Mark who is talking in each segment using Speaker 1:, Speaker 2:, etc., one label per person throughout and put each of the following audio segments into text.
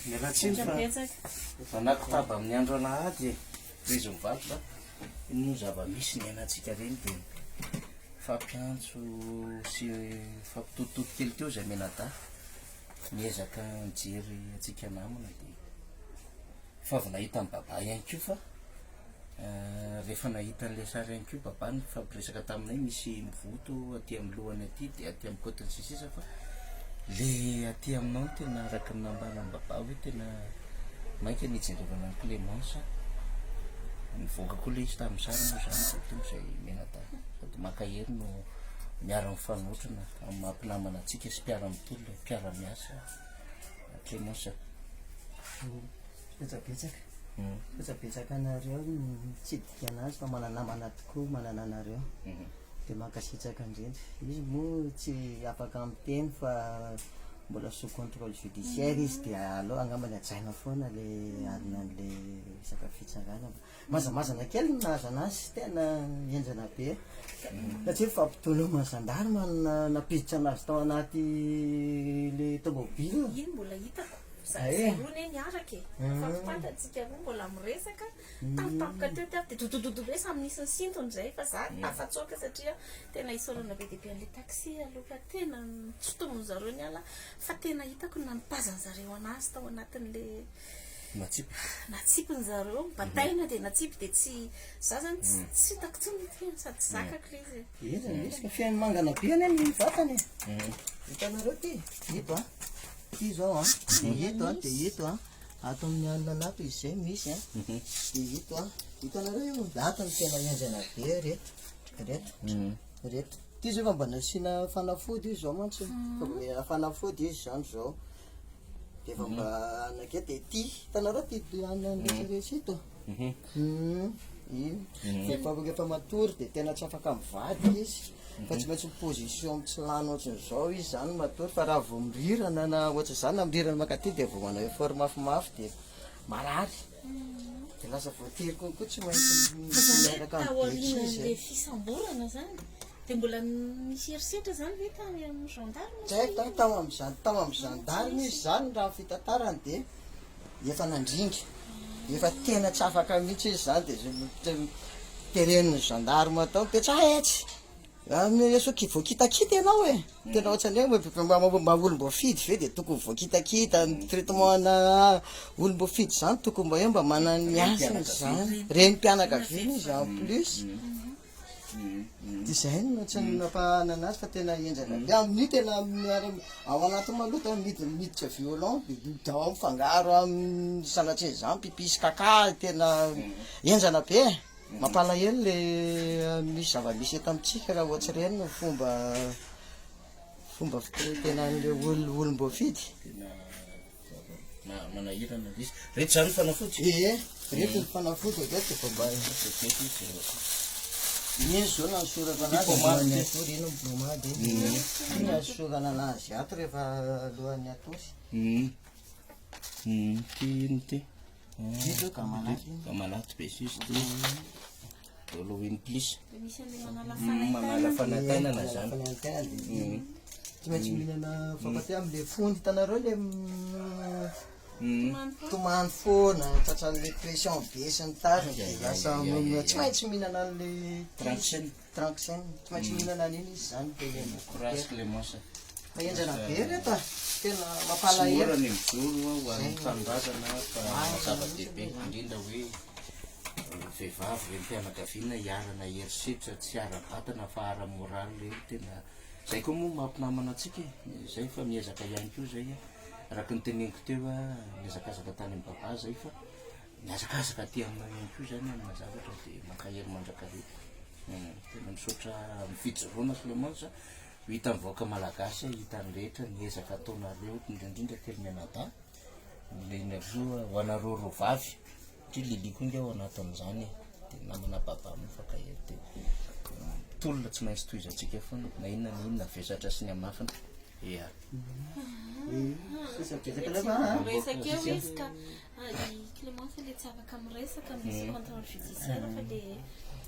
Speaker 1: miala tsiny fa anakotaba amin'ny andro anahady izy mivaky no zava-misy ny anatsika reny de fampiantso sy fampitototo kely teo zay menada miezaka mijery atsika namana de fa avy nahita amin'ny baba ihany ko fa rehefa nahita an'le sary ihany ko baba ny fampiresaka taminay misy mivoto aty amin'ny lohany aty de aty amin'ny kotiny sisisa fa le aty aminao tena araky ny nambana ny baba hoe tena mainka nijerevana ny Clémence mivoaka koa le izy tamin'ny sary moa zany tombo zay menada sady makahery no miara mifanotrana amin'ny mampinamana atsika sy mpiara-mitolo mpiara-miasa Clémence
Speaker 2: betsaka anareo mitsidika anazy fa mananamana tokoa manana anareo de mankasitraka indrindra izy moa tsy afaka miteny fa mbola sous contrôle judiciaire izy de aloha angambany ajaina foana le arina an'le isaka fitsangana mazamazana kely nahazo anazy tena enjana be satria fampitoloma gendarme napiditra anazy tao anaty le tomobile
Speaker 3: iny mbola hitako zarony niaraka fampifatatsika roa mbola miresaka tampotampoka teo tiavy de dodododo be samy nisy ny sintony zay fa za tafatsoaka satria tena isorana be deabe an'le taxi aloha tena tsotomony zareo ny ala fa tena hitako nanipazany zareo anazy tao anatin'le natsipiny zareo bataina de natsipy de tsy za zany tsy hitako tsony sady zakako le izy
Speaker 2: izy ka fiainy mangana be any ny vatany hitanareo ty ito ty zao de ito ato amin'ny alina anato izy zay misy de hitanareo io latany tena enjana be reto ty zao fa mba nasina fanafody izy zao mantsy fanafody izy zany zao de fa mba anake de ty hitanareo ty anrehetrarehetra ito rehefa matory de tena tsy afaka mivady izy fa tsy maintsy position tsy lano ohatran'izao izy zany matory fa raha vo mirirana na ohatra zany na mirirana makaty de vo manao effort mafimafy de marary de lasa voatery kokoa tsy maintsy miaraka amin'ny
Speaker 3: le fisamborana zany de mbola misy erisetra zany ve tany amin'ny gendarme
Speaker 2: tsy tao amin'ny gendarme izy zany raha fitantarany de efa nandringa efa tena tsy afaka mihitsy izy zany de tereniny gendarme atao petsaetsy eso voakitakita ianao tena ohatrany maolom-boafidy ve de tokony voakitakita traitement na olom-boafidy zany tokony mba eo mba manany asany zany reny mpianakaviana izy en plus de zay no tsy napahana anazy fa tena enjana be amin'io tena ao anaty malota miditra violon de ao mifangaro amin'ny sanatry zany pipisy kaka tena enjana be mampalahelo le misy zava-misy eto amitsika raha ohatsy reny no fomba fitenan'le olom-boafidy
Speaker 1: manahirana izy rehetra zany fanafody
Speaker 2: rehetra ny fanafody rehetra fa mba iny zao na nisoraka anazy ino pomady iny asorana anazy ato rehefa alohan'ny atory
Speaker 1: ty kamalaty be sisy ty Halloween plus manala fanantenana zany
Speaker 2: tsy maintsy mihinana fampatey am'le fony hitanareo le tomany foana tratran'le pression be sy ny tariny de lasa tsy maintsy mihinana an'le tranxène tsy maintsy mihinana an'iny izy zany
Speaker 1: courage Clémence
Speaker 2: fa enjana be reto tena mampalahelo
Speaker 1: ny mijoro ho an'ny tanindrazana fa zava-dehibe indrindra hoe vehivavy re mpianakaviana hiarana herisetra tsy ara-batana fa ara-moraly reny tena zay koa moa mampinamana atsika zay fa miezaka ihany koa zay araky ny teneniko teo miezakazaka tany amin'ny baba zay fa miazakazaka aty amina ihany koa zany amina zavatra de mankahery mandrakare tena misaotra mifijoroana Clémence hita mivoaka malagasy hitany rehetra niezaka ataonareo indrindrindra kely mianada le nareo ho anareo rovavy satria liliko inga ao anatin'izany de namana baba mifakahery de tolona tsy maintsy toizatsika foana na inona vesatra sy ny amafina ia
Speaker 3: resaka eo izy ka i Clémence le tsy afaka miresaka misy contrôle judiciaire fa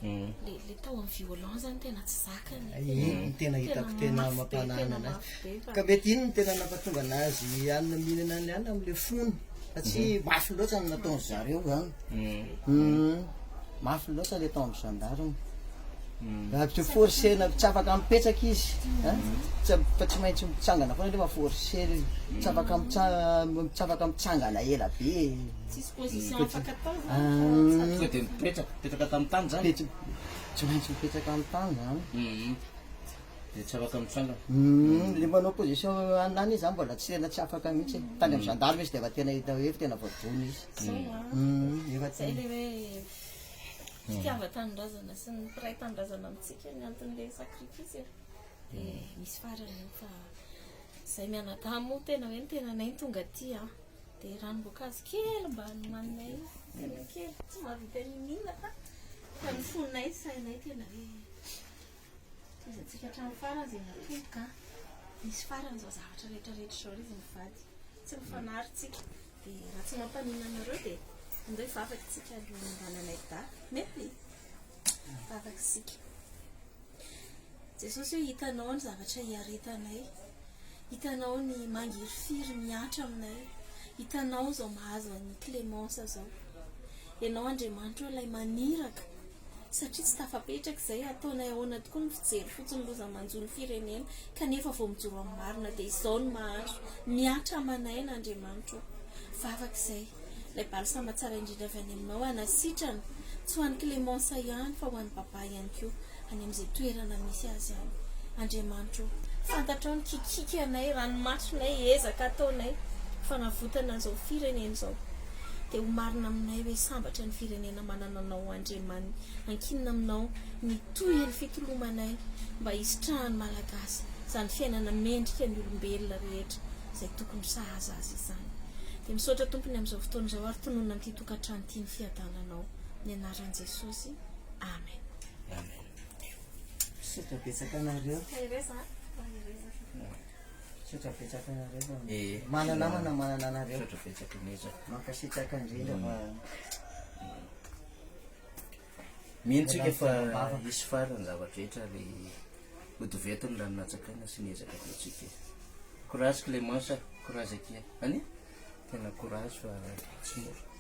Speaker 3: le tao amin'ny violent zany tena tsy zakany
Speaker 2: iny tena hitako tena mampananana ka mety iny no tena nampatonga anazy anina mihinana ny any am'le fony fa tsy mafy loatra ny nataony zareo zany mafy loatra le tao amin'ny gendarme tsy forcena tsy afaka mipetraka izy fa tsy maintsy mitsangana foana lefa forcer tsy afaka mitsangana ela be
Speaker 3: tsisy position afaka atao
Speaker 1: fa de mipetraka tamin'ny tany zany
Speaker 2: tsy maintsy mipetraka amin'ny tany zany
Speaker 1: de tsy afaka mitsangana
Speaker 2: le manao position anany izy zany mbola tsy tena tsy afaka mihitsy tany amin'ny gendarme izy de efa tena hita hoe tena voadona izy
Speaker 3: zay le hoe fitiava-tanindrazana sy ny mpiray tanindrazana amitsika ny anton'le sacrifice de misy farany fa zay mianadamo tena hoe ny tenanay ny tonga aty de ranom-boankazo kely mba nomaninay tena kely tsy mahavita mimina fa ny fonay sainay tena hoe izy atsika hatrany farany zay natomboka misy farany zao zavatra rehetrarehetra zao izy mivady tsy mifanaritsika de raha tsy mampanina anareo de andeo vavaky tsika mbananay da mety vavaky sika jesosy hoe hitanao ny zavatra hiaretanay hitanao ny mangiry miatra aminay hitanao zao mahazo ny Clémence zao ianao Andriamanitra ilay maniraka satria tsy tafapetraka izay ataonay ahoana tokoa ny fijery fotsiny loza manjony firenena kanefa vao mijoro amin'ny marina dia izao ny mahazo miatra amanay n'Andriamanitra vavaka izay ilay balisamba tsara indrindra avy any aminao anasitrana tsy ho an'ny Clémence ihany fa ho an'ny baba ihany koa any amin'izay toerana misy azy any Andriamanitra fantatrao ny kikika anay ranomasonay ezaka ataonay fanavotana an'izao firenena izao dia ho marina aminay hoe sambatra ny firenena manana anao Andriamanitra ankinina aminao mitohy ny fitolomanay mba hisitrahany malagasy izany fiainana mendrika ny olombelona rehetra izay tokony sahaza azy izany dia misaotra tompony amin'izao fotoana izao ary tonona amin'ity tokantrano ity ny fiadananao ny anaran'i Jesosy amen.
Speaker 2: Sotra betsaka anareo sotra betsaka anareo manana anareo
Speaker 1: sotra betsaka neza
Speaker 2: mankasitraka indrindra fa
Speaker 1: mihintsika fa isy farany zavatra rehetra le hodivetiny raha natsakaina sy niezaka ataotsika courage Clémence courage akia any tena courage fa tsy mora